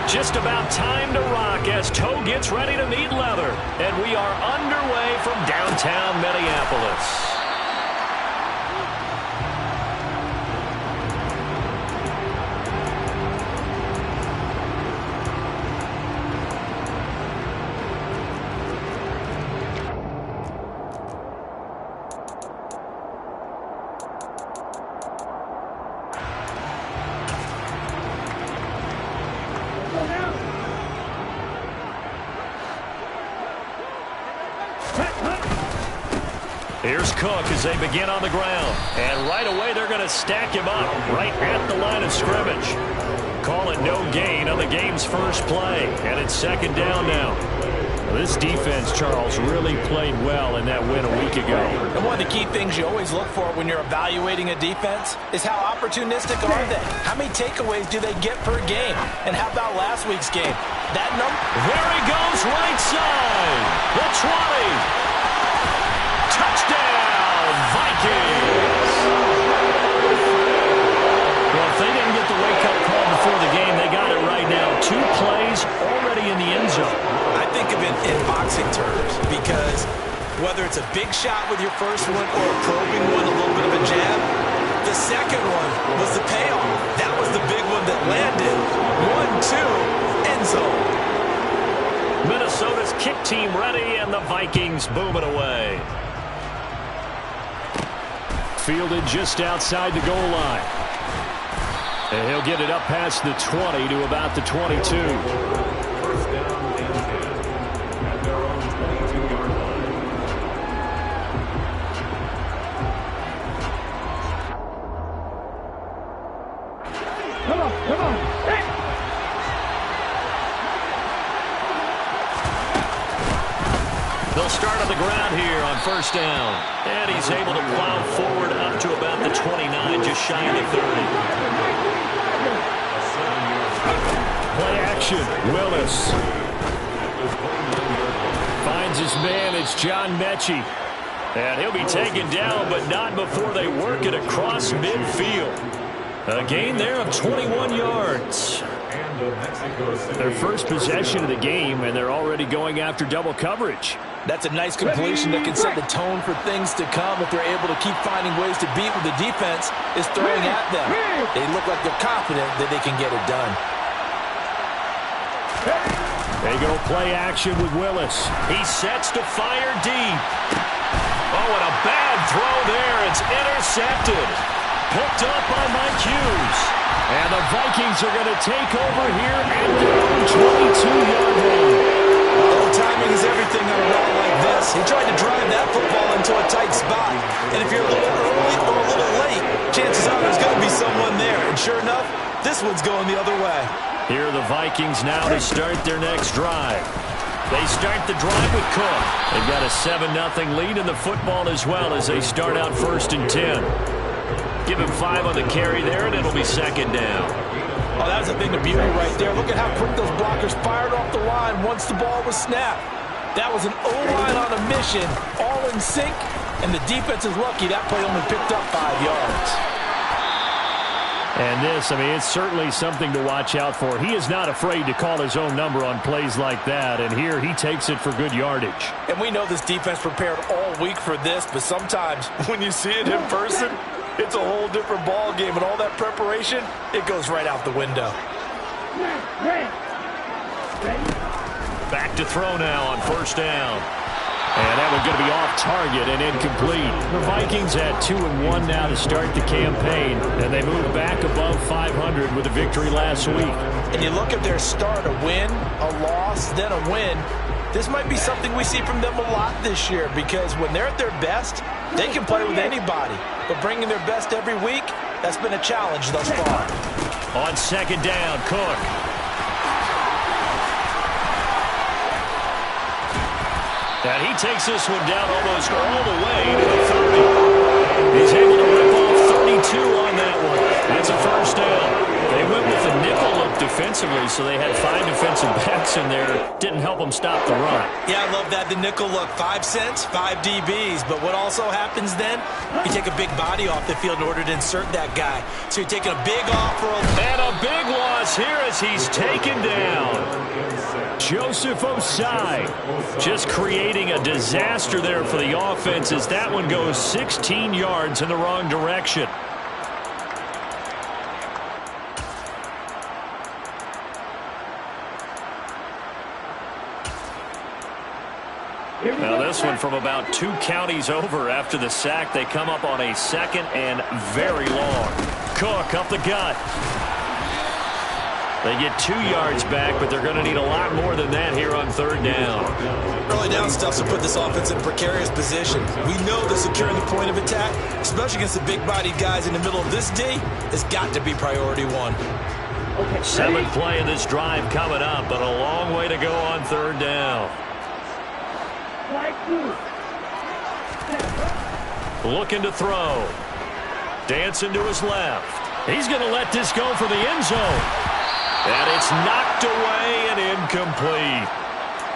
Just about time to rock as Toe gets ready to meet leather. And we are underway from downtown Minneapolis. Here's Cook as they begin on the ground. And right away, they're going to stack him up right at the line of scrimmage. Call it no gain on the game's first play. And it's second down now. This defense, Charles, really played well in that win a week ago. And one of the key things you always look for when you're evaluating a defense is how opportunistic are they? How many takeaways do they get per game? And how about last week's game? That number? There he goes, right side. The 20. Touchdown, Vikings! Well, if they didn't get the wake-up call before the game, they got it right now. 2 plays already in the end zone. I think of it in boxing terms because whether it's a big shot with your first one or a probing one, a little bit of a jab, the second one was the payoff. That was the big one that landed. 1-2, end zone. Minnesota's kick team ready, and the Vikings boom it away. Fielded just outside the goal line. And he'll get it up past the 20 to about the 22. First down and 10 at their own 22-yard line. Come on. Hey. They'll start on the ground here on first down. And he's able to plow forward up to about the 29, just shy of the 30. Play action. Willis finds his man. It's John Mechie. And he'll be taken down, but not before they work it across midfield. A gain there of 21 yards. Their first possession of the game, and they're already going after double coverage. That's a nice completion that can set the tone for things to come if they're able to keep finding ways to beat what the defense is throwing at them. They look like they're confident that they can get it done. They go play action with Willis. He sets to fire deep. Oh, and a bad throw there. It's intercepted. Picked up by Mike Hughes. And the Vikings are going to take over here at their own 22-yard line. Well, timing is everything on a route like this. He tried to drive that football into a tight spot. And if you're a little early or a little late, chances are there's going to be someone there. And sure enough, this one's going the other way. Here are the Vikings now to start their next drive. They start the drive with Cook. They've got a 7-0 lead in the football as well as they start out 1st and 10. Give him 5 on the carry there, and it'll be second down. Oh, that was a thing of beauty right there. Look at how quick those blockers fired off the line once the ball was snapped. That was an O-line on a mission, all in sync, and the defense is lucky that play only picked up 5 yards. And this, it's certainly something to watch out for. He is not afraid to call his own number on plays like that, and here he takes it for good yardage. And we know this defense prepared all week for this, but sometimes when you see it in person, it's a whole different ball game, and all that preparation, it goes right out the window. Back to throw now on first down. And that one's going to be off target and incomplete. The Vikings at 2-1 now to start the campaign, and they move back above 500 with a victory last week. And you look at their start, a win, a loss, then a win. This might be something we see from them a lot this year because when they're at their best, they can play with anybody. But bringing their best every week, that's been a challenge thus far. On second down, Cook. And he takes this one down almost all the way to the 30. He's able to rip off 32 on that one. That's a first down. They went with the nickel nickel look defensively, so they had 5 defensive backs in there. Didn't help them stop the run. Yeah, I love that. The nickel look, 5 cents, 5 DBs. But what also happens then, you take a big body off the field in order to insert that guy. So you're taking a big off for and a big loss here as he's taken down. Joseph Osai just creating a disaster there for the offense as that one goes 16 yards in the wrong direction. Now this one from about 2 counties over after the sack. They come up on a 2nd and very long. Cook up the gut. They get 2 yards back, but they're going to need a lot more than that here on 3rd down. Early down stuff to put this offense in a precarious position. We know that securing the point of attack, especially against the big-bodied guys in the middle of this D, has got to be priority 1. 7th play of this drive coming up, but a long way to go on 3rd down. Looking to throw. Dancing to his left. He's going to let this go for the end zone. And it's knocked away and incomplete.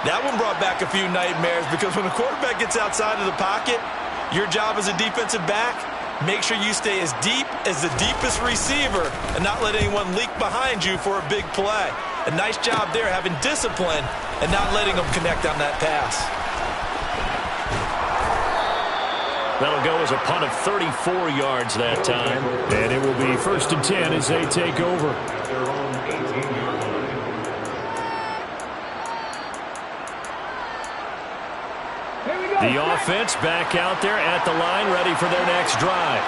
That one brought back a few nightmares because when the quarterback gets outside of the pocket, your job as a defensive back, make sure you stay as deep as the deepest receiver and not let anyone leak behind you for a big play. A nice job there having discipline and not letting them connect on that pass. That'll go as a punt of 34 yards that time. And it will be 1st and 10 as they take over. Their own 18-yard line. The offense back out there at the line, ready for their next drive.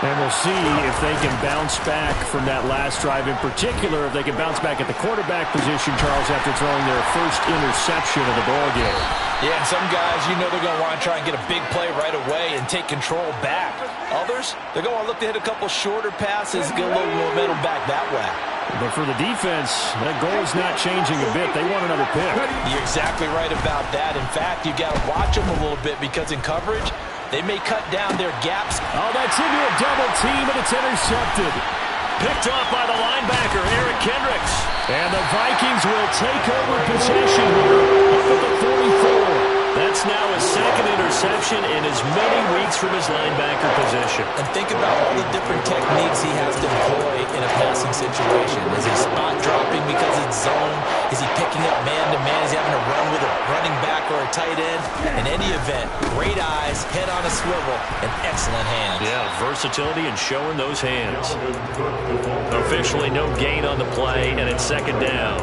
And we'll see if they can bounce back from that last drive. In particular, if they can bounce back at the quarterback position, Charles, after throwing their first interception of the ballgame. Yeah, and some guys, you know they're going to want to try and get a big play right away and take control back. Others, they're going to want to look to hit a couple shorter passes, get a little momentum back that way. But for the defense, that goal is not changing a bit. They want another pick. You're exactly right about that. In fact, you got to watch them a little bit because in coverage, they may cut down their gaps. Oh, that's into a double team, and it's intercepted. Picked off by the linebacker, Eric Kendricks. And the Vikings will take over possession here up at the 44. That's now his 2nd interception in as many weeks from his linebacker position. And think about all the different techniques he has to employ in a passing situation. Is he spot dropping because it's zone? Is he picking up man-to-man? Is he having to run with a running back or a tight end? In any event, great eyes, head on a swivel, and excellent hands. Yeah, versatility and showing those hands. Officially no gain on the play, and it's 2nd down.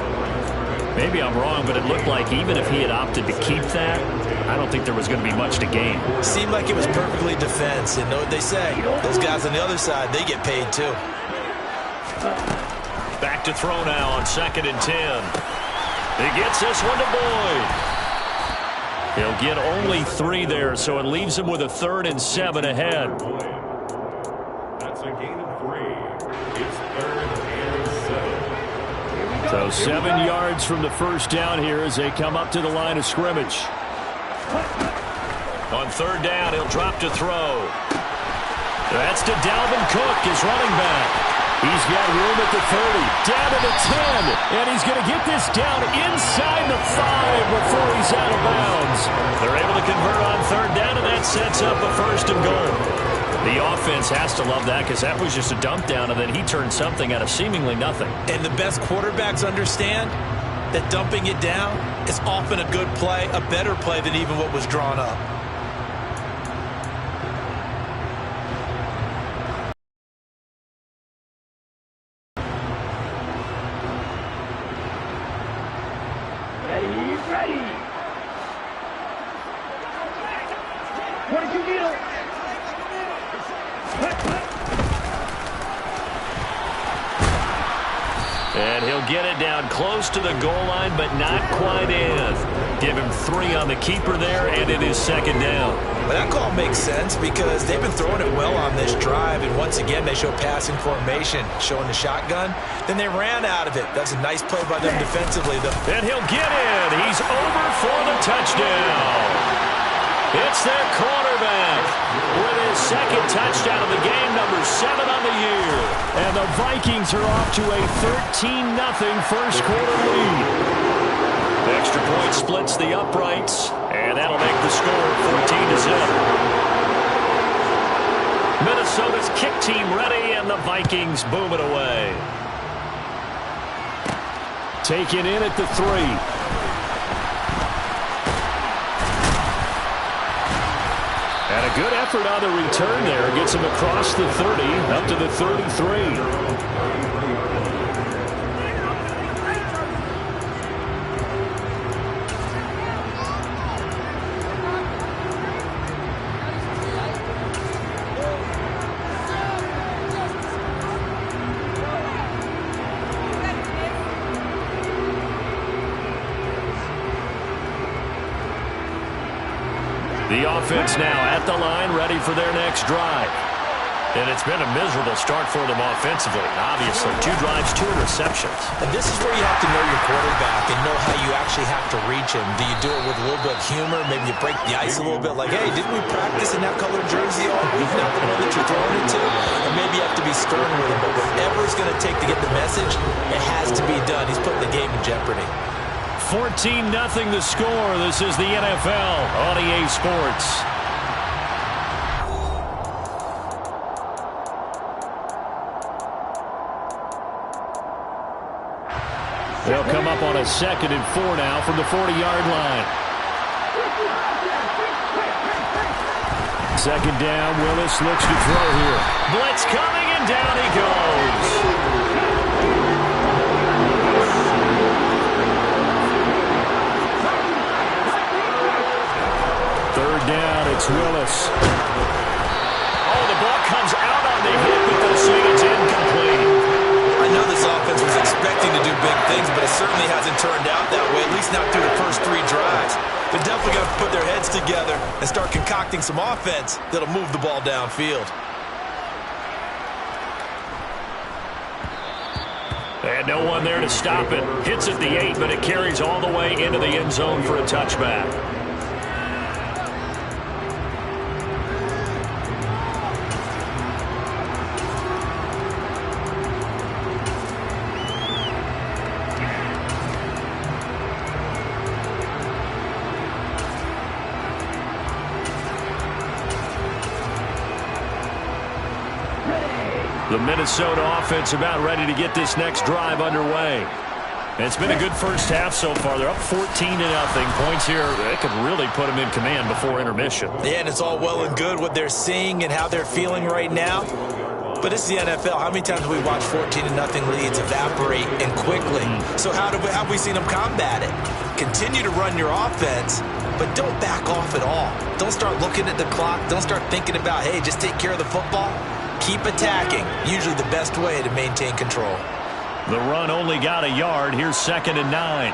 Maybe I'm wrong, but it looked like even if he had opted to keep that, I don't think there was going to be much to gain. Seemed like it was perfectly defense. And know what they say, those guys on the other side, they get paid too. Back to throw now on 2nd and 10. He gets this one to Boyd. He'll get only 3 there, so it leaves him with a 3rd and 7 ahead. That's a gain of 3. It's 3rd and 7. So 7 yards from the first down here as they come up to the line of scrimmage. On 3rd down, he'll drop to throw. That's to Dalvin Cook, his running back. He's got room at the 30, down to the 10, and he's going to get this down inside the 5 before he's out of bounds. They're able to convert on 3rd down, and that sets up a 1st and goal. The offense has to love that because that was just a dump down, and then he turned something out of seemingly nothing. And the best quarterbacks understand that dumping it down is often a good play, a better play than even what was drawn up. Ready. 22 deal. And he'll get it down close to the goal line, but not quite in. Give him 3 on the keeper there, and it is 2nd down. But that call makes sense because they've been throwing it well on this drive, and once again they show passing formation, showing the shotgun. Then they ran out of it. That's a nice play by them defensively, though. And he'll get in. He's over for the touchdown. It's their quarterback with his second touchdown of the game, number 7 on the year. And the Vikings are off to a 13-0 first quarter lead. The extra point splits the uprights, and that'll make the score 14-0. Minnesota's kick team ready, and the Vikings boom it away. Taken in at the 3. And a good effort on the return there. Gets him across the 30, up to the 33. The offense now at the line, ready for their next drive. And it's been a miserable start for them offensively. Obviously, 2 drives, 2 interceptions. And this is where you have to know your quarterback and know how you actually have to reach him. Do you do it with a little bit of humor? Maybe you break the ice a little bit like, hey, didn't we practice in that colored jersey all week? Not the one that you're throwing it to? And maybe you have to be stern with him. But whatever it's going to take to get the message, it has to be done. He's putting the game in jeopardy. 14-0 the score. This is the NFL on EA Sports. They'll come up on a 2nd and 4 now from the 40-yard line. 2nd down. Willis looks to throw here. Blitz coming, and down he goes. Down, it's Willis. Oh, the ball comes out on the hit, but they'll say it's incomplete. I know this offense was expecting to do big things, but it certainly hasn't turned out that way, at least not through the first 3 drives. They're definitely going to put their heads together and start concocting some offense that'll move the ball downfield. And no one there to stop it. Hits at the 8, but it carries all the way into the end zone for a touchback. The Minnesota offense about ready to get this next drive underway. And it's been a good first half so far. They're up 14-0. Points here, they could really put them in command before intermission. Yeah, and it's all well and good what they're seeing and how they're feeling right now. But it's the NFL. How many times have we watched 14-0 leads evaporate and quickly? So how have we seen them combat it? Continue to run your offense, but don't back off at all. Don't start looking at the clock. Don't start thinking about, hey, just take care of the football. Keep attacking. Usually the best way to maintain control. The run only got a yard. Here's 2nd and 9.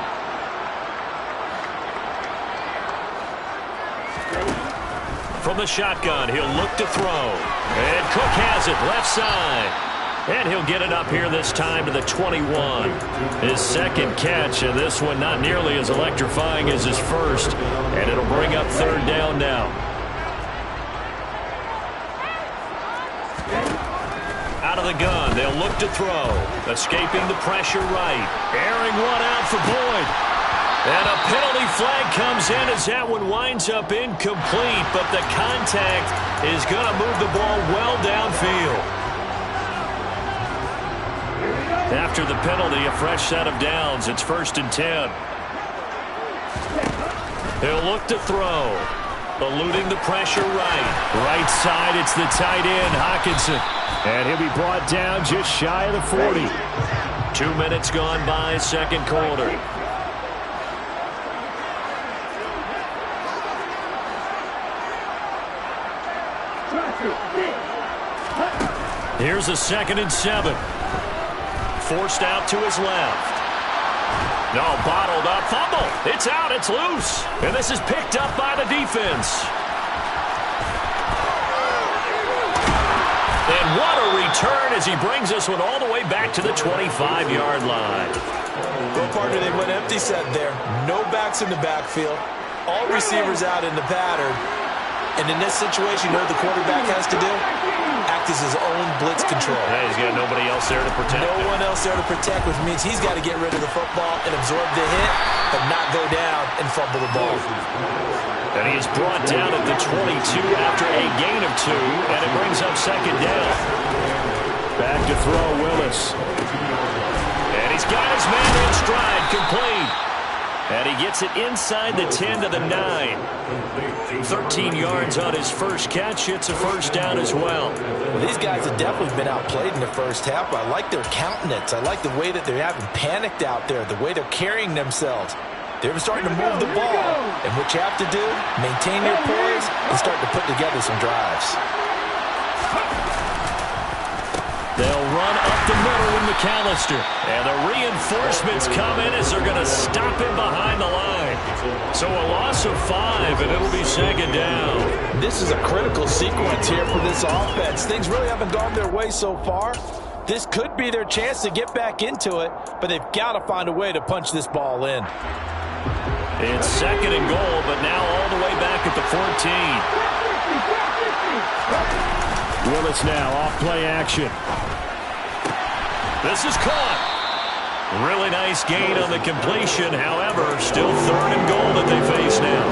From the shotgun, he'll look to throw. And Cook has it left side. And he'll get it up here this time to the 21. His 2nd catch, and this one not nearly as electrifying as his first. And it'll bring up 3rd down now. Out of the gun, they'll look to throw. Escaping the pressure right. Airing one out for Boyd. And a penalty flag comes in as that one winds up incomplete, but the contact is going to move the ball well downfield. After the penalty, a fresh set of downs. It's 1st and 10. He'll look to throw. Eluding the pressure right. Right side, it's the tight end, Hockenson. And he'll be brought down just shy of the 40. 2 minutes gone by, 2nd quarter. Here's a 2nd and 7. Forced out to his left. No, bottled up. Fumble. It's out. It's loose. And this is picked up by the defense. And what a return as he brings this one all the way back to the 25-yard line. Well, partner, they went empty set there. No backs in the backfield. All receivers out in the pattern. And in this situation, you know what the quarterback has to do? Act as his own blitz control. Yeah, he's got nobody else there to protect him. No one else there to protect, which means he's got to get rid of the football and absorb the hit, but not go down and fumble the ball. And he is brought down at the 22 after a gain of 2, and it brings up second down. Back to throw, Willis. And he's got his man in stride, complete. And he gets it inside the 10 to the 9. 13 yards on his first catch. It's a first down as well. Well, these guys have definitely been outplayed in the first half. I like their countenance. I like the way that they're having panicked out there, the way they're carrying themselves. They're starting to move the ball. And what you have to do, maintain your poise and start to put together some drives. They'll run up the middle with McAllister. And the reinforcements come in as they're going to stop him behind the line. So a loss of 5, and it'll be second down. This is a critical sequence here for this offense. Things really haven't gone their way so far. This could be their chance to get back into it, but they've got to find a way to punch this ball in. It's second and goal, but now all the way back at the 14. Willis now off play action. This is caught. Really nice gain on the completion. However, still third and goal that they face now.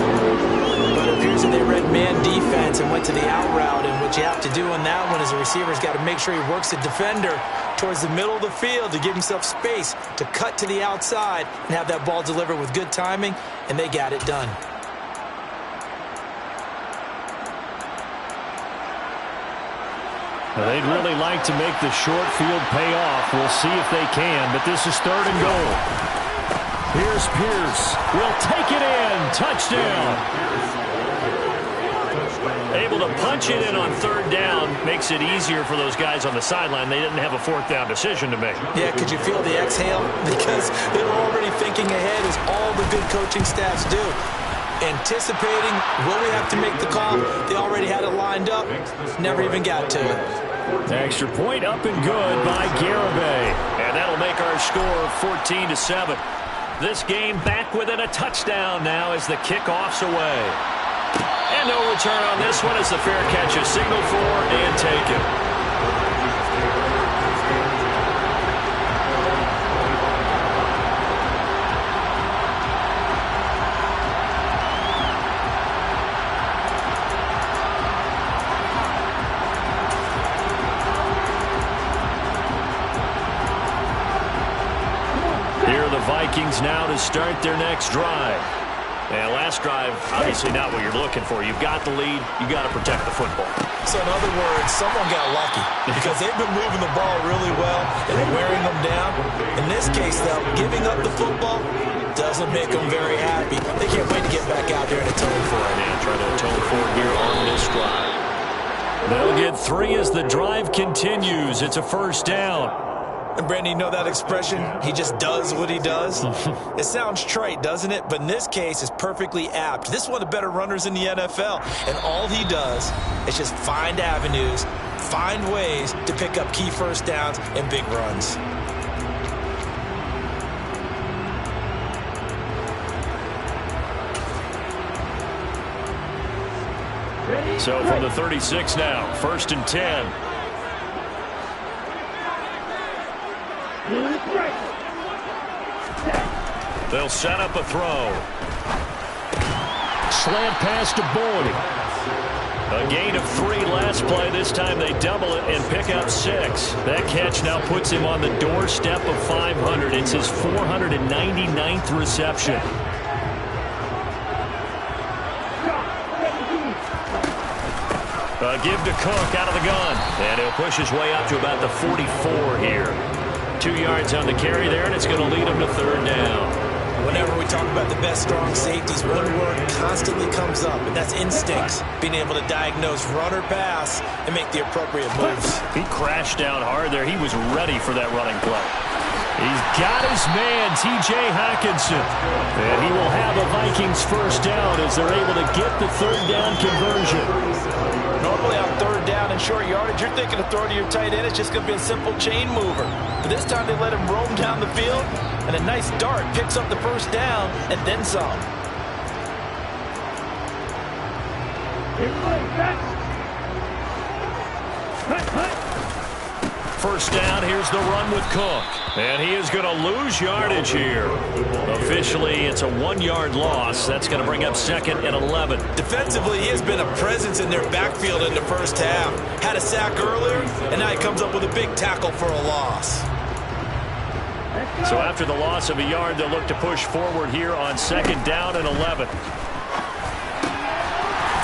But it appears that they read man defense and went to the out route. And what you have to do on that one is the receiver's got to make sure he works the defender towards the middle of the field to give himself space to cut to the outside and have that ball delivered with good timing, and they got it done. They'd really like to make the short field pay off. We'll see if they can, but this is third and goal. Here's Pierce. Will take it in. Touchdown. Able to punch it in on third down. Makes it easier for those guys on the sideline. They didn't have a fourth down decision to make. Yeah, could you feel the exhale? Because they were already thinking ahead, as all the good coaching staffs do. Anticipating, will we have to make the call? They already had it lined up. Never even got to it. Extra point up and good by Garibay. And that'll make our score 14-7. This game back within a touchdown now as the kickoff's away. And no return on this one as the fair catch is signaled for and taken. Vikings now to start their next drive. And last drive, obviously not what you're looking for. You've got the lead. You've got to protect the football. So in other words, someone got lucky because they've been moving the ball really well and wearing them down. In this case, though, giving up the football doesn't make them very happy. They can't wait to get back out there and atone for it. Yeah, try to atone for it here on this drive. They'll get 3 as the drive continues. It's a first down. And Brandon, you know that expression? He just does what he does. It sounds trite, doesn't it? But in this case, it's perfectly apt. This is one of the better runners in the NFL. And all he does is just find avenues, find ways to pick up key first downs and big runs. So from the 36 now, first and 10. They'll set up a throw. Slant pass to Boyd. A gain of 3 last play. This time they double it and pick up 6. That catch now puts him on the doorstep of 500. It's his 499th reception. Give to Cook out of the gun. And he'll push his way up to about the 44 here. 2 yards on the carry there, and it's going to lead him to third down. Whenever we talk about the best strong safeties, one word constantly comes up, and that's instincts. Being able to diagnose run or pass and make the appropriate moves. He crashed down hard there. He was ready for that running play. He's got his man, T.J. Hockenson. And he will have a Vikings first down as they're able to get the third down conversion. Normally on third down and short yardage, you're thinking of throwing to your tight end. It's just going to be a simple chain mover. But this time they let him roam down the field, and a nice dart picks up the first down and then some. First down, here's the run with Cook. And he is going to lose yardage here. Officially, it's a 1-yard loss. That's going to bring up 2nd and 11. Defensively, he has been a presence in their backfield in the first half. Had a sack earlier, and now he comes up with a big tackle for a loss. So after the loss of a yard, they'll look to push forward here on 2nd down and 11.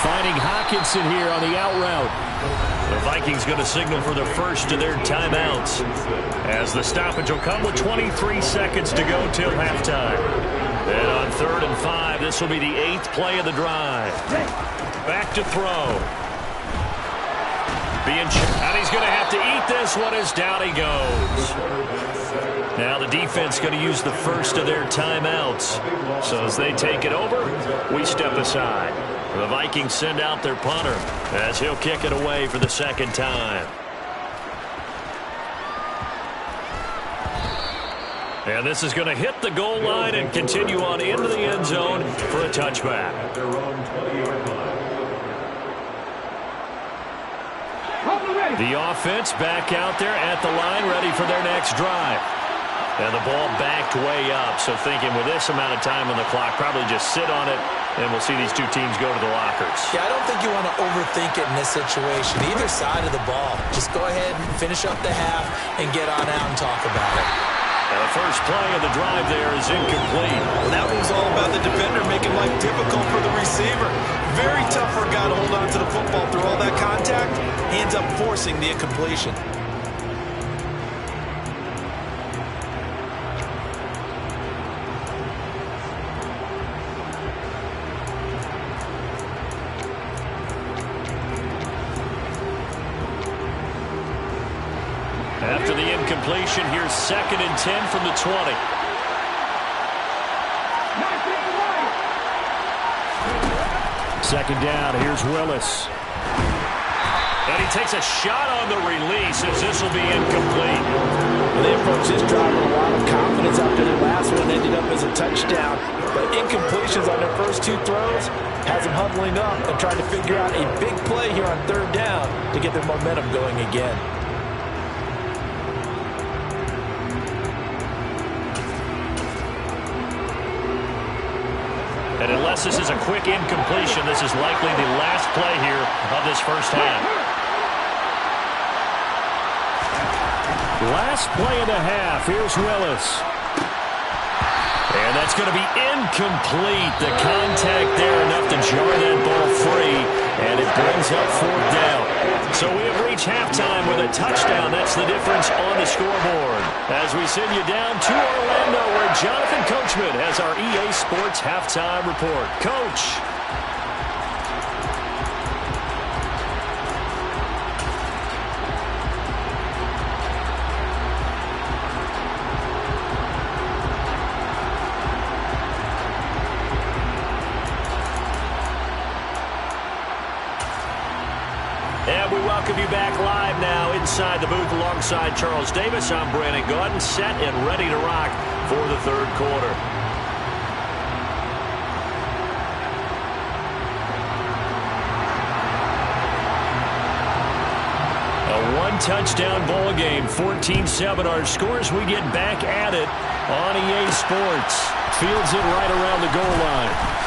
Finding Hockenson here on the out route. The Vikings going to signal for the first of their timeouts, as the stoppage will come with 23 seconds to go till halftime. And on 3rd and 5, this will be the 8th play of the drive. Back to throw. And he's going to have to eat this one as down he goes. Now the defense going to use the first of their timeouts. So as they take it over, we step aside. The Vikings send out their punter as he'll kick it away for the 2nd time. And this is going to hit the goal line and continue on into the end zone for a touchback. At their own 20-yard line. The offense back out there at the line, ready for their next drive. And the ball backed way up, so thinking with this amount of time on the clock, probably just sit on it, and we'll see these two teams go to the lockers. Yeah, I don't think you want to overthink it in this situation. Either side of the ball. Just go ahead and finish up the half and get on out and talk about it. And the first play of the drive there is incomplete. Well, that was all about the defender making life difficult for the receiver. Very tough for a guy to hold on to the football through all that contact. He ends up forcing the incompletion. After the incompletion, here's 2nd and 10 from the 20. Second down, here's Willis. And he takes a shot on the release as this will be incomplete. They approached this drive with a lot of confidence after the last one ended up as a touchdown. But incompletions on their first 2 throws has them huddling up and trying to figure out a big play here on 3rd down to get their momentum going again. And unless this is a quick incompletion, this is likely the last play here of this first half. Last play of the half. Here's Willis. And that's going to be incomplete. The contact there enough to jar that ball free. And it brings up 4th down. So we have reached halftime with a touchdown. That's the difference on the scoreboard. As we send you down to Orlando, where Jonathan Coachman has our EA Sports Halftime Report. Coach. And we welcome you back live now inside the booth alongside Charles Davis. I'm Brandon Gaudin, set and ready to rock for the 3rd quarter. A 1-touchdown ball game, 14-7 our scores. We get back at it on EA Sports. Fields it right around the goal line.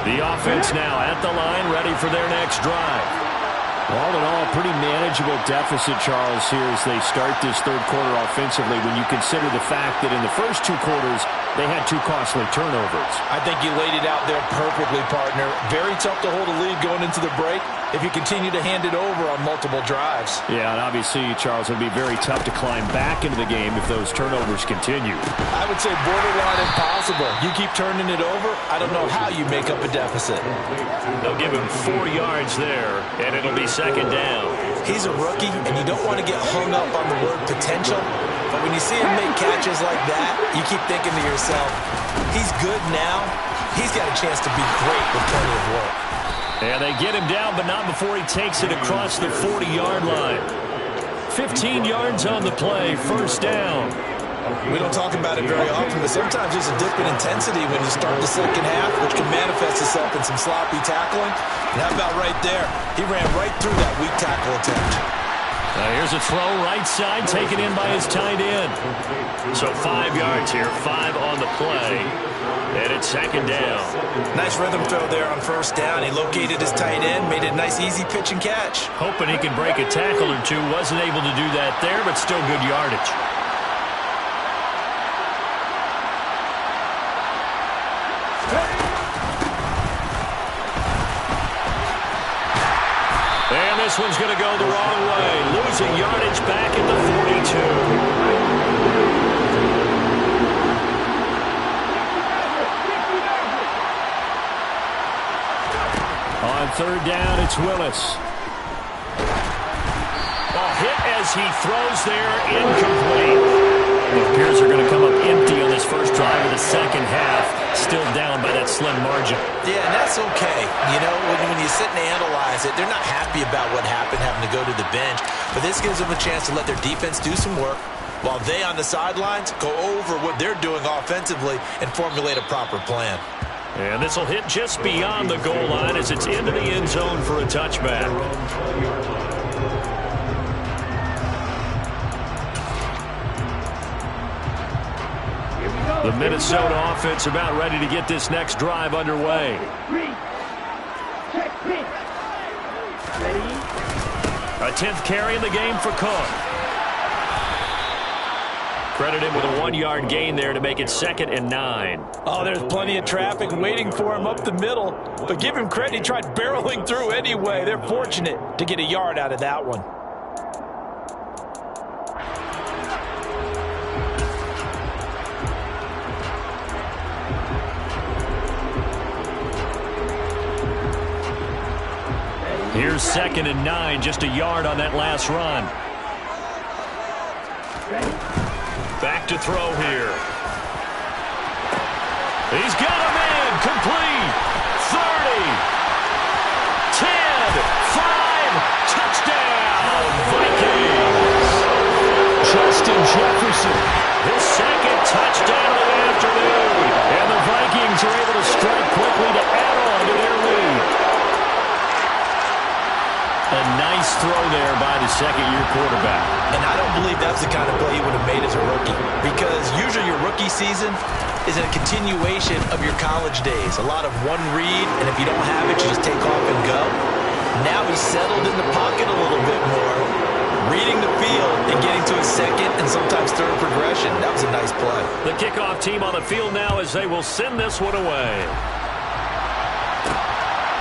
The offense now at the line, ready for their next drive. All in all, pretty manageable deficit, Charles, here as they start this 3rd quarter offensively when you consider the fact that in the first 2 quarters, they had 2 costly turnovers. I think you laid it out there perfectly, partner. Very tough to hold a lead going into the break if you continue to hand it over on multiple drives. Yeah, and obviously, Charles, it would be very tough to climb back into the game if those turnovers continue. I would say borderline impossible. You keep turning it over, I don't know how you make up a deficit. They'll give him 4 yards there, and it'll be 2nd down. He's a rookie, and you don't want to get hung up on the word potential. But when you see him make catches like that, you keep thinking to yourself, he's good now. He's got a chance to be great with plenty of work. And they get him down, but not before he takes it across the 40-yard line. 15 yards on the play, first down. We don't talk about it very often, but sometimes there's a dip in intensity when you start the second half, which can manifest itself in some sloppy tackling. And how about right there? He ran right through that weak tackle attempt. Here's a throw right side, taken in by his tight end. So 5 yards here, 5 on the play. And it's second down. Nice rhythm throw there on first down. He located his tight end, made it a nice easy pitch and catch. Hoping he can break a tackle or two. Wasn't able to do that there, but still good yardage. And this one's going to go the wrong way. Losing yardage back at the 42. On third down, it's Willis. A hit as he throws there, incomplete. The Bears are going to come up empty on this first drive of the second half. Still down by that slim margin. Yeah, and that's okay. You know, when you sit and analyze it, they're not happy about what happened, having to go to the bench. But this gives them a chance to let their defense do some work while they on the sidelines go over what they're doing offensively and formulate a proper plan. And this will hit just beyond the goal line as it's into the end zone for a touchback. The Minnesota offense about ready to get this next drive underway. A 10th carry in the game for Cook. Credit him with a 1-yard gain there to make it 2nd and 9. Oh, there's plenty of traffic waiting for him up the middle. But give him credit, he tried barreling through anyway. They're fortunate to get a yard out of that one. Here's 2nd and 9, just a yard on that last run. Back to throw here. He's got a man, complete. 30, 10, 5, touchdown, Vikings. Justin Jefferson, his 2nd touchdown of the afternoon. And the Vikings are able to strike quickly to add on to their lead. A nice throw there by the second-year quarterback. And I don't believe that's the kind of play he would have made as a rookie, because usually your rookie season is a continuation of your college days. A lot of one read, and if you don't have it, you just take off and go. Now he's settled in the pocket a little bit more, reading the field and getting to his second and sometimes third progression. That was a nice play. The kickoff team on the field now as they will send this one away.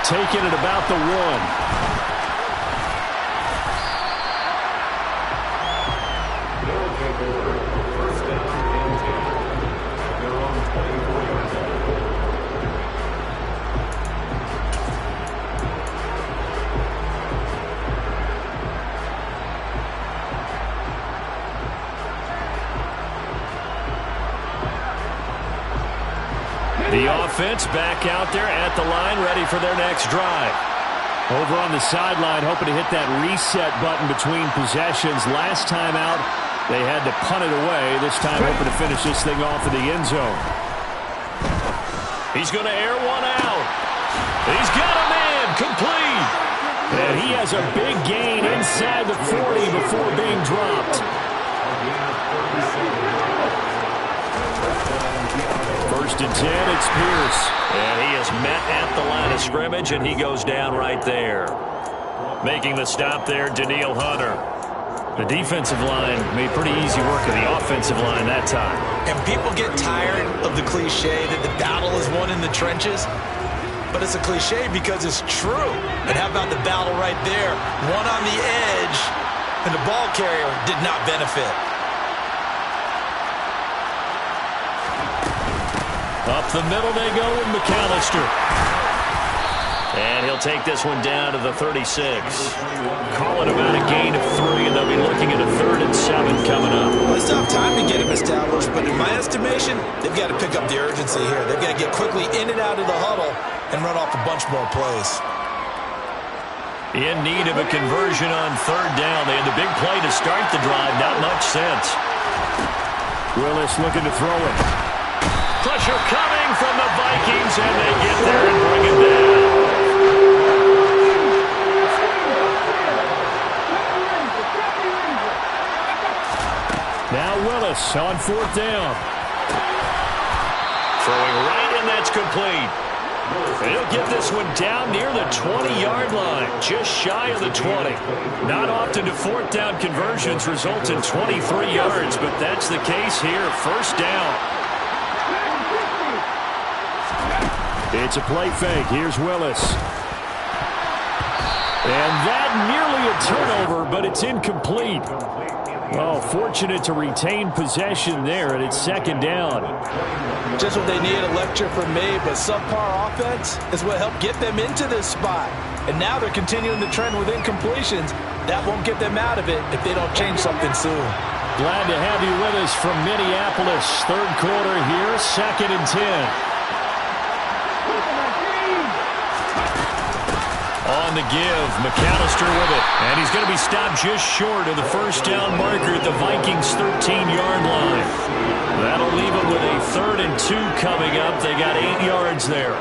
Taking it about the 1. First down and 10. At their own 24-yard line. The offense back out there at the line, ready for their next drive. Over on the sideline, hoping to hit that reset button between possessions. Last time out, they had to punt it away. This time, hoping to finish this thing off in the end zone. He's going to air one out. He's got a man, complete. And he has a big gain inside the 40 before being dropped. First and 10, it's Pierce. And he is met at the line of scrimmage, and he goes down right there. Making the stop there, Danielle Hunter. The defensive line made pretty easy work of the offensive line that time. And people get tired of the cliche that the battle is won in the trenches. But it's a cliche because it's true. And how about the battle right there? One on the edge, and the ball carrier did not benefit. Up the middle they go with McAllister. And he'll take this one down to the 36. Call it about a gain of 3, and they'll be looking at a 3rd and 7 coming up. Well, it's not time to get him established, but in my estimation, they've got to pick up the urgency here. They've got to get quickly in and out of the huddle and run off a bunch more plays. In need of a conversion on third down. They had the big play to start the drive. Not much sense. Willis looking to throw it. Pressure coming from the Vikings, and they get there and bring it down. Now Willis on fourth down. Throwing right, and that's complete. He'll get this one down near the 20-yard line, just shy of the 20. Not often do fourth down conversions result in 23 yards, but that's the case here. First down. It's a play fake. Here's Willis. And that nearly a turnover, but it's incomplete. Oh, fortunate to retain possession there, and it's second down. Just what they needed, a lecture from me, but subpar offense is what helped get them into this spot. And now they're continuing the trend with incompletions. That won't get them out of it if they don't change something soon. Glad to have you with us from Minneapolis. Third quarter here, 2nd and 10. On the give, McAllister with it. And he's going to be stopped just short of the first down marker at the Vikings' 13-yard line. That'll leave them with a 3rd and 2 coming up. They got 8 yards there.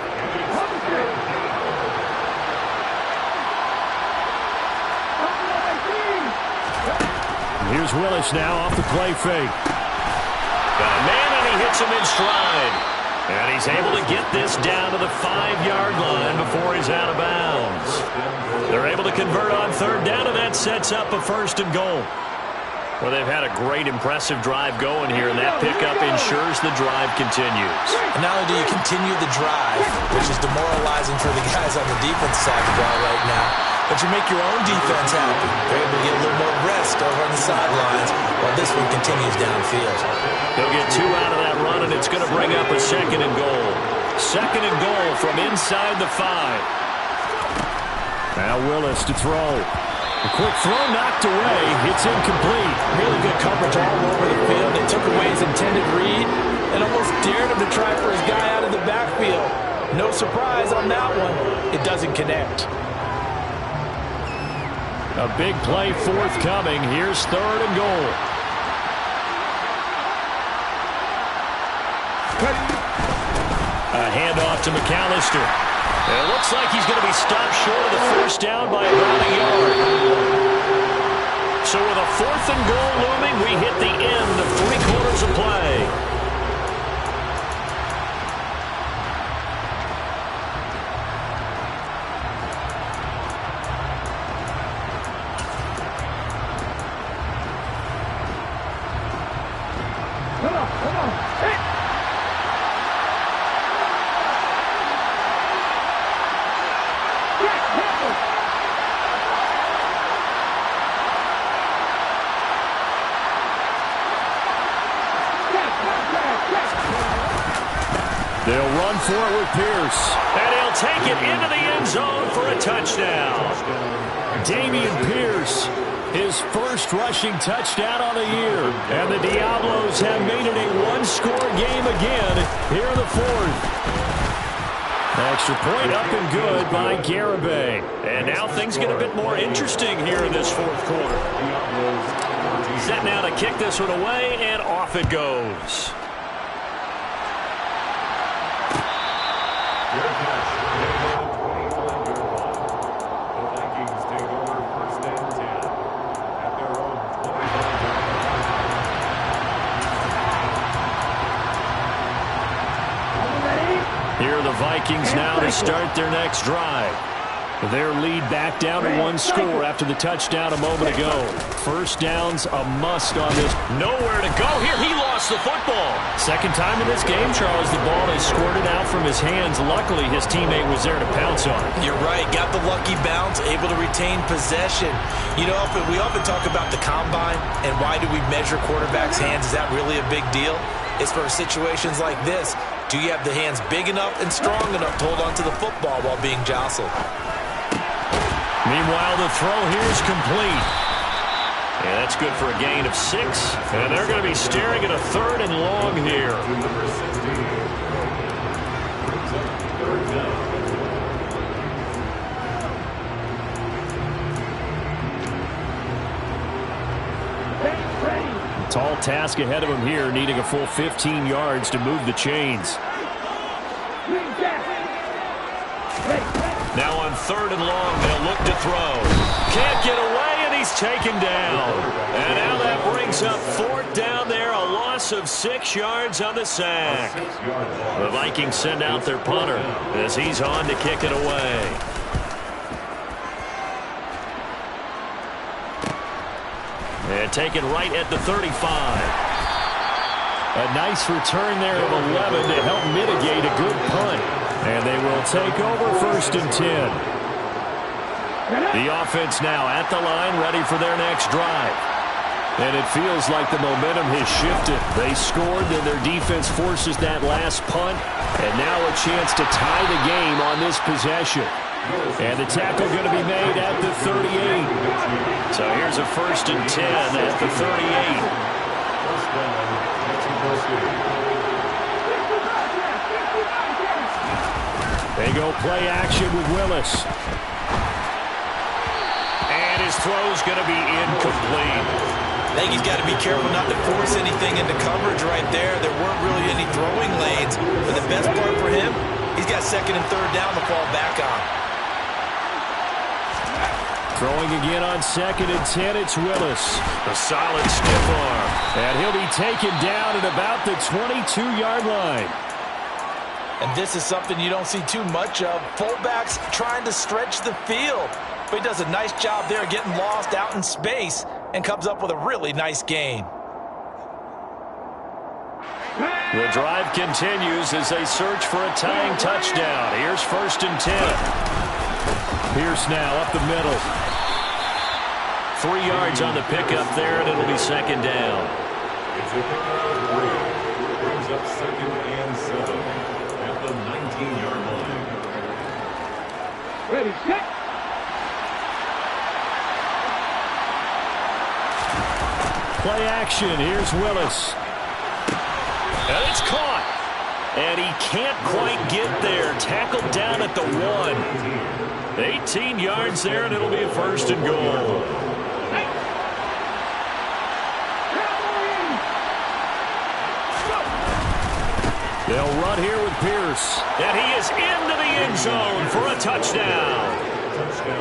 Here's Willis now off the play fake. Got a man, and he hits him in stride. And he's able to get this down to the 5-yard line before he's out of bounds. They're able to convert on third down, and that sets up a 1st and goal. Well, they've had a great, impressive drive going here, and that pickup ensures the drive continues. And not only do you continue the drive, which is demoralizing for the guys on the defense side of the ball right now, but you make your own defense happy. They're able to get a little more rest over on the sidelines while this one continues downfield. They'll get 2 out of that run, and it's going to bring up a 2nd and goal. 2nd and goal from inside the 5. Now Willis to throw. A quick throw knocked away. It's incomplete. Really good coverage all over the field. They took away his intended read and almost dared him to try for his guy out of the backfield. No surprise on that one. It doesn't connect. A big play forthcoming. Here's 3rd and goal. A handoff to McAllister. It looks like he's going to be stopped short of the first down by about a yard. So with a 4th and goal looming, we hit the end of 3 quarters of play. They'll run for it with Pierce. And he'll take it into the end zone for a touchdown. Dameon Pierce, his first rushing touchdown on the year. And the Diablos have made it a 1-score game again here in the 4th. Extra point up and good by Garibay. And now things get a bit more interesting here in this 4th quarter. Set now to kick this one away, and off it goes. Here are the Vikings now to start their next drive. Their lead back down to 1 score after the touchdown a moment ago. First down's a must on this. Nowhere to go here. He lost the football. Second time in this game, Charles, the ball has squirted out from his hands. Luckily, his teammate was there to pounce on it. You're right. Got the lucky bounce, able to retain possession. You know, we often talk about the combine and why do we measure quarterbacks' hands? Is that really a big deal? It's for situations like this. Do you have the hands big enough and strong enough to hold onto the football while being jostled? Meanwhile, the throw here is complete. Yeah, that's good for a gain of 6. And they're going to be staring at a 3rd and long here. Tall task ahead of him here, needing a full 15 yards to move the chains. Now on 3rd and long, they'll look to throw. Can't get away, and he's taken down. And now that brings up 4th down there, a loss of 6 yards on the sack. The Vikings send out their punter as he's on to kick it away. And taken right at the 35. A nice return there of 11 to help mitigate a good punt. And they will take over 1st and 10. The offense now at the line, ready for their next drive. And it feels like the momentum has shifted. They scored, then their defense forces that last punt. And now a chance to tie the game on this possession. And the tackle going to be made at the 38. So here's a 1st and 10 at the 38. They go play action with Willis. And his throw's going to be incomplete. I think he's got to be careful not to force anything into coverage right there. There weren't really any throwing lanes. But the best part for him, he's got 2nd and 3rd down to fall back on. Throwing again on 2nd and 10, it's Willis. A solid stiff arm. And he'll be taken down at about the 22-yard line. And this is something you don't see too much of. Fullbacks trying to stretch the field. But he does a nice job there getting lost out in space and comes up with a really nice gain. The drive continues as they search for a tying touchdown. Here's 1st and 10. Pierce now up the middle. 3 yards on the pickup there, and it'll be 2nd down. It's a pickup of 3. Brings up 2nd and 7 at the 19-yard line. Ready, set. Play action. Here's Willis. And it's caught. And he can't quite get there. Tackled down at the 1. 18 yards there, and it'll be a 1st and goal. They'll run here with Pierce. And he is into the end zone for a touchdown.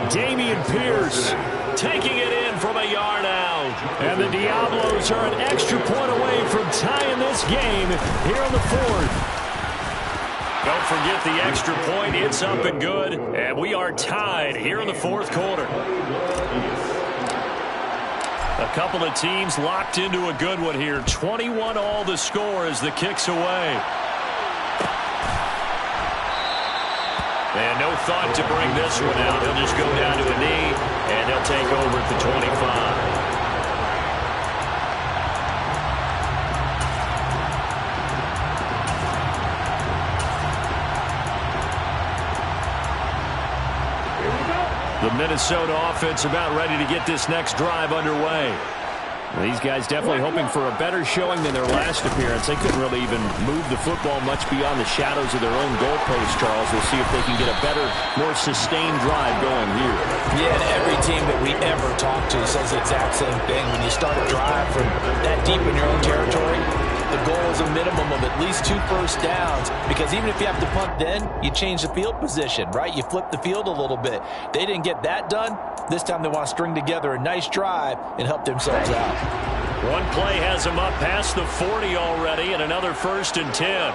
Dameon Pierce taking it in from a yard out. And the Diablos are an extra point away from tying this game here in the 4th. Don't forget the extra point. It's up and good. And we are tied here in the 4th quarter. A couple of teams locked into a good one here. 21 all the score as the kick's away. And no thought to bring this one out. He'll just go down to a knee, and he'll take over at the 25. The Minnesota offense about ready to get this next drive underway. These guys definitely hoping for a better showing than their last appearance. They couldn't really even move the football much beyond the shadows of their own goalpost, Charles. We'll see if they can get a better, more sustained drive going here. Yeah, and every team that we ever talk to says the exact same thing. When you start a drive from that deep in your own territory, the goal is a minimum of at least 2 first downs, because even if you have to punt then, you change the field position, right? You flip the field a little bit. They didn't get that done. This time they want to string together a nice drive and help themselves out. One play has them up past the 40 already, and another 1st and 10.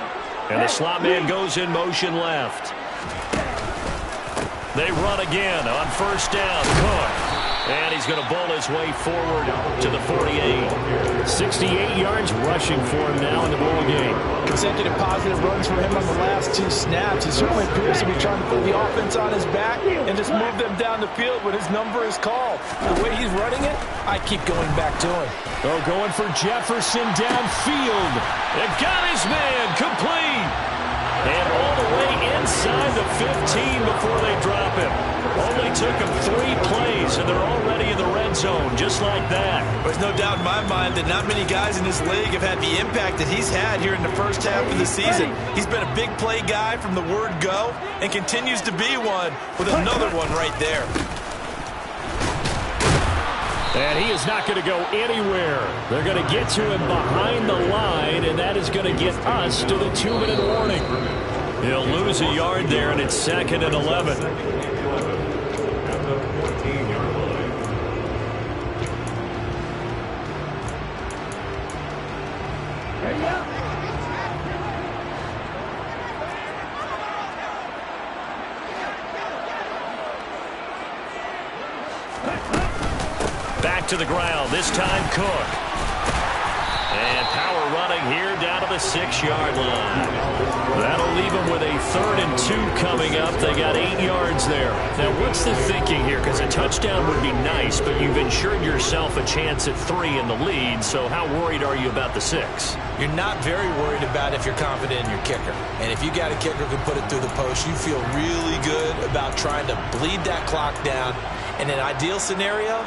And the slot man goes in motion left. They run again on 1st down. Cook. And he's going to bowl his way forward to the 48. 68 yards rushing for him now in the ball game. Consecutive positive runs for him on the last 2 snaps. He certainly appears to be trying to put the offense on his back and just move them down the field when his number is called. The way he's running it, I keep going back to him. Oh, going for Jefferson downfield. They've got his man complete. And all the way inside the 15 before they drop him. Only took him 3 plays, and they're already in the red zone, just like that. There's no doubt in my mind that not many guys in this league have had the impact that he's had here in the first half of the season. He's been a big play guy from the word go and continues to be one with another one right there. And he is not going to go anywhere. They're going to get to him behind the line, and that is going to get us to the 2-minute warning. He'll lose a yard there, and it's 2nd and 11. At the 14-yard line. Ready up. Back to the ground, this time Cook. And power running here down to the 6-yard line. That'll leave them with a 3rd and 2 coming up. They got 8 yards there. Now, what's the thinking here? Because a touchdown would be nice, but you've ensured yourself a chance at 3 in the lead. So how worried are you about the 6? You're not very worried about if you're confident in your kicker. And if you got a kicker who can put it through the post, you feel really good about trying to bleed that clock down. In an ideal scenario,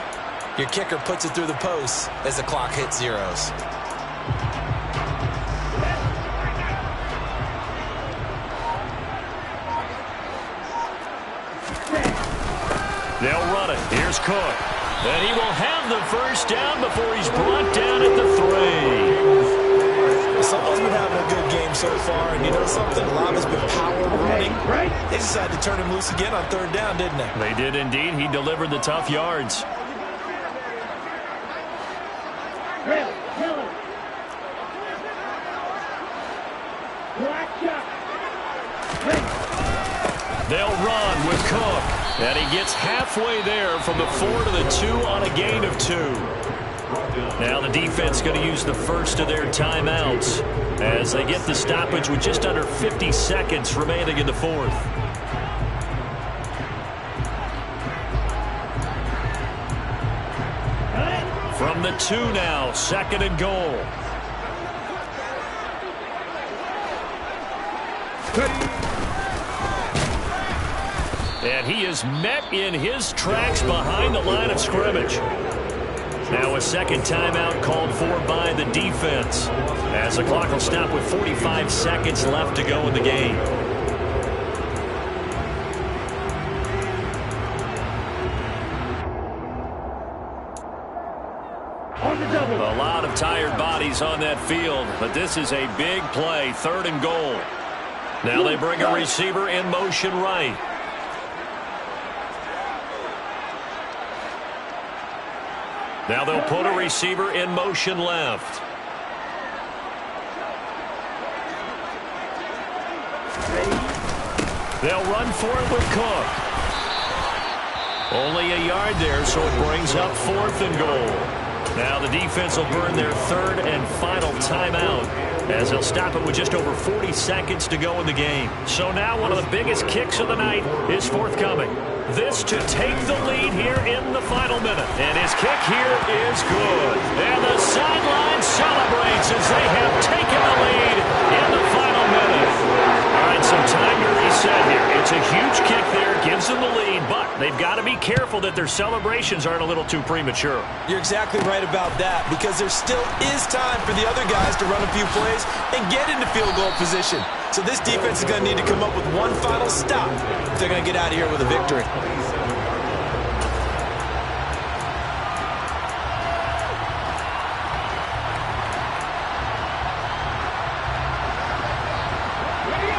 your kicker puts it through the post as the clock hits zeros. They'll run it. Here's Cook. And he will have the first down before he's brought down at the 3. Someone's been having a good game so far, and you know something? A lot has been power running. They decided to turn him loose again on 3rd down, didn't they? They did indeed. He delivered the tough yards. They'll run with Cook. And he gets halfway there from the 4 to the 2 on a gain of 2. Now the defense going to use the first of their timeouts as they get the stoppage with just under 50 seconds remaining in the 4th. From the 2 now, 2nd and goal. And he is met in his tracks behind the line of scrimmage. Now a 2nd timeout called for by the defense, as the clock will stop with 45 seconds left to go in the game. A lot of tired bodies on that field, but this is a big play, 3rd and goal. Now they bring a receiver in motion right. Now they'll put a receiver in motion left. They'll run for it with Cook. Only a yard there, so it brings up 4th and goal. Now the defense will burn their 3rd and final timeout, as they'll stop it with just over 40 seconds to go in the game. So now one of the biggest kicks of the night is forthcoming. This to take the lead here in the final minute. And his kick here is good. And the sideline celebrates as they have taken the lead in the final minute. All right, some time to reset here. It's a huge kick there, gives them the lead, but they've got to be careful that their celebrations aren't a little too premature. You're exactly right about that, because there still is time for the other guys to run a few plays and get into field goal position. So this defense is going to need to come up with one final stop if they're going to get out of here with a victory.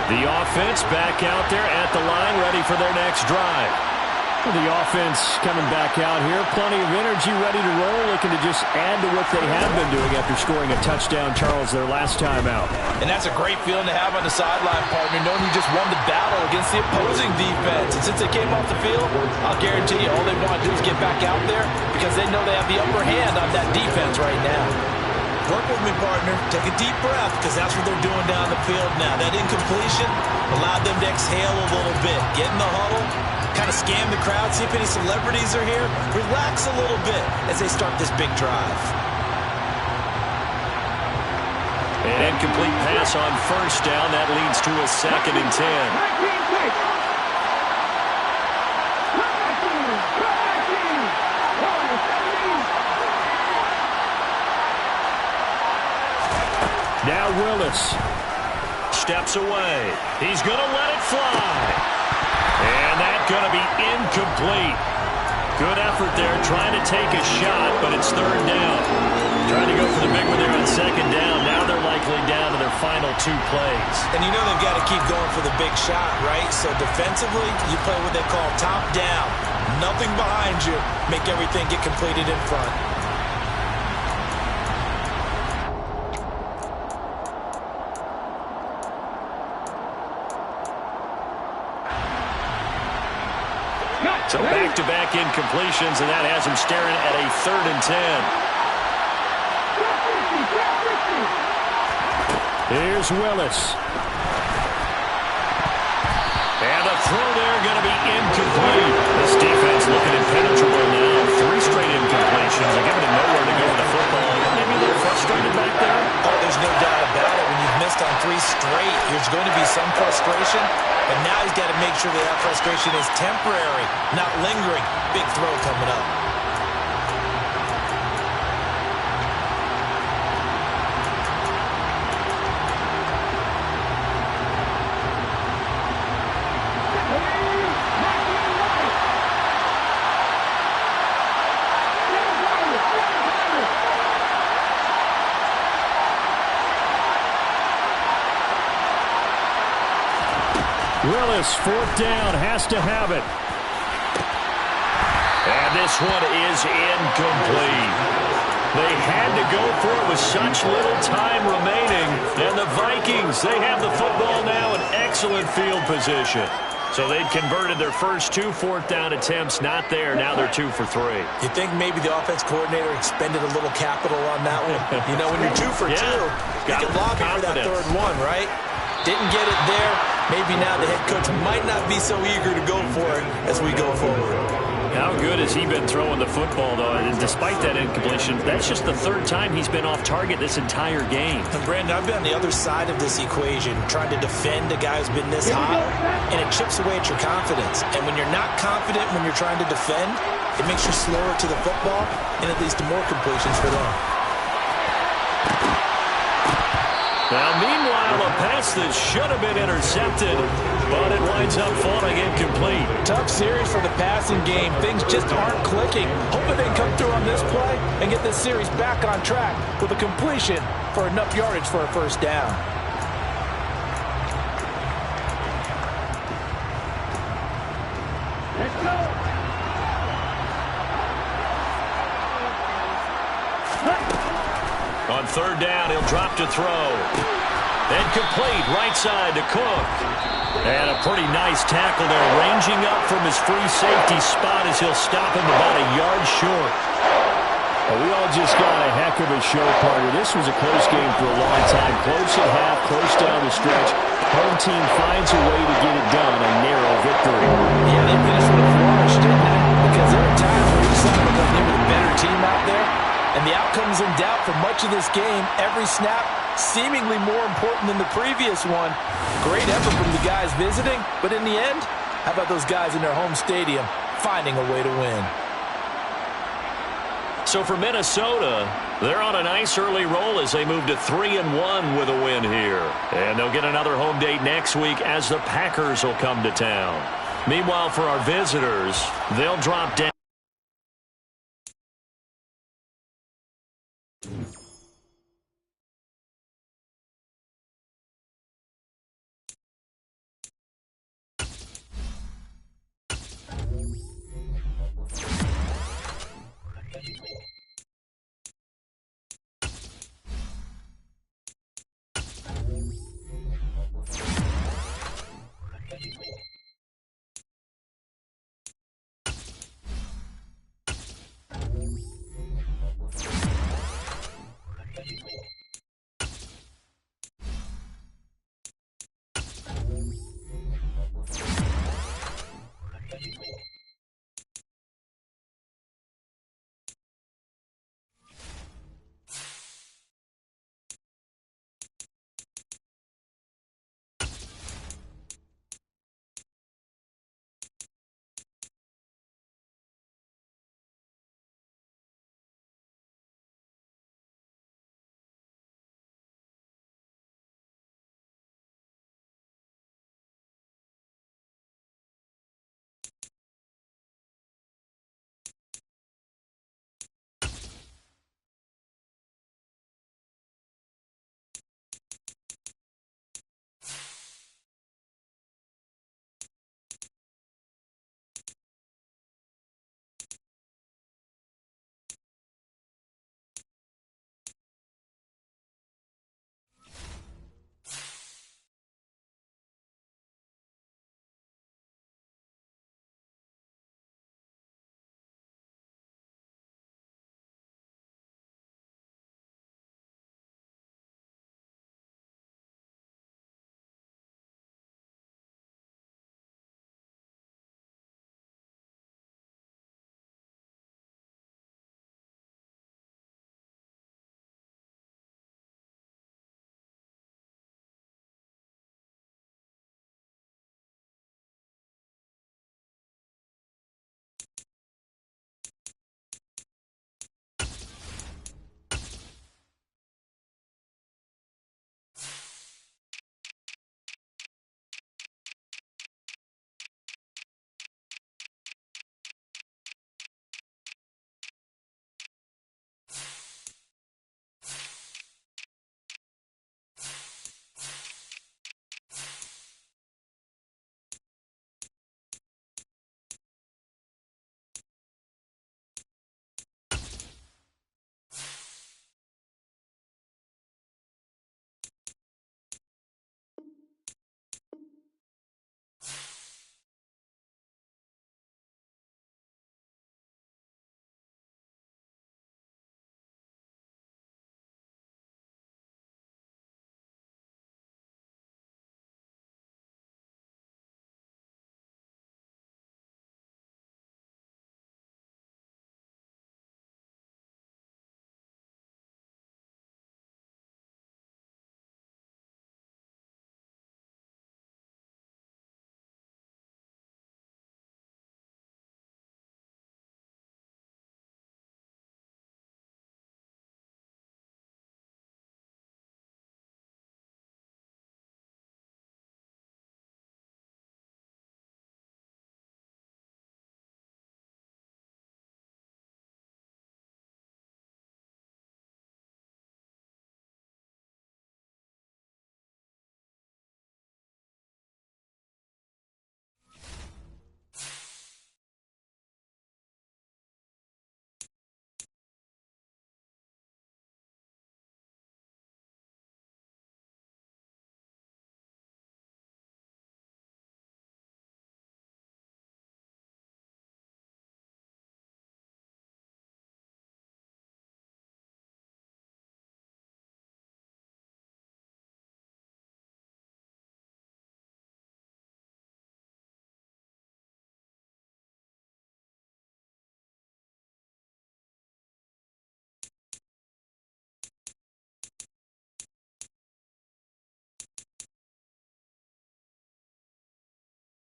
The offense back out there at the line, ready for their next drive. The offense coming back out here, plenty of energy, ready to roll, looking to just add to what they have been doing after scoring a touchdown, Charles, their last time out. And that's a great feeling to have on the sideline, partner, knowing you just won the battle against the opposing defense. And since they came off the field, I'll guarantee you all they want to do is get back out there, because they know they have the upper hand on that defense right now. Work with me, partner. Take a deep breath, because that's what they're doing down the field now. That incompletion allowed them to exhale a little bit. Get in the huddle, kind of scan the crowd, see if any celebrities are here. Relax a little bit as they start this big drive. An incomplete pass on 1st down. That leads to a 2nd and 10. Now Willis steps away. He's going to let it fly. And that's going to be incomplete. Good effort there, trying to take a shot, but it's third down. Trying to go for the big one there on second down. Now they're likely down to their final 2 plays. And you know they've got to keep going for the big shot, right? So defensively, you play what they call top down. Nothing behind you. Make everything get completed in front. So back-to-back incompletions, and that has him staring at a 3rd and 10. Here's Willis. And the throw there going to be incomplete. This defense looking impenetrable now. 3 straight incompletions. They're giving him nowhere to go with the football. Maybe a little frustrated back there. Oh, there's no doubt about it. When you've missed on 3 straight, there's going to be some frustration. But now he's got to make sure that frustration is temporary, not lingering. Big throw coming up. Willis, 4th down, has to have it. And this one is incomplete. They had to go for it with such little time remaining. And the Vikings, they have the football now in excellent field position. So they'd converted their first 2 4th down attempts, not there. Now they're 2 for 3. You think maybe the offense coordinator expended a little capital on that one? You know, when you're 2 for 2, you can lobby for that 3rd one, right? Didn't get it there. Maybe now the head coach might not be so eager to go for it as we go forward. How good has he been throwing the football, though? And despite that incompletion, that's just the 3rd time he's been off target this entire game. And Brandon, I've been on the other side of this equation, trying to defend a guy who's been this hot, and it chips away at your confidence. And when you're not confident when you're trying to defend, it makes you slower to the football, and it leads to more completions for them. Now, meanwhile, a pass that should have been intercepted, but it winds up falling incomplete. Tough series for the passing game. Things just aren't clicking. Hoping they can come through on this play and get this series back on track with a completion for enough yardage for a 1st down. Let's go. On 3rd down, he'll drop to throw. And complete, right side to Cook. And a pretty nice tackle there, ranging up from his free safety spot as he'll stop him about a yard short. Well, we all just got a heck of a show, partner. This was a close game for a long time. Close at half, close down the stretch. Home team finds a way to get it done, a narrow victory. Yeah, they finished with a flourish, didn't they? Because there are times where you saw them they were the better team out there. And the outcome's in doubt for much of this game. Every snap seemingly more important than the previous one. Great effort from the guys visiting, but in the end, how about those guys in their home stadium finding a way to win? So for Minnesota, they're on a nice early roll as they move to 3-1 with a win here. And they'll get another home date next week as the Packers will come to town. Meanwhile, for our visitors, they'll drop down.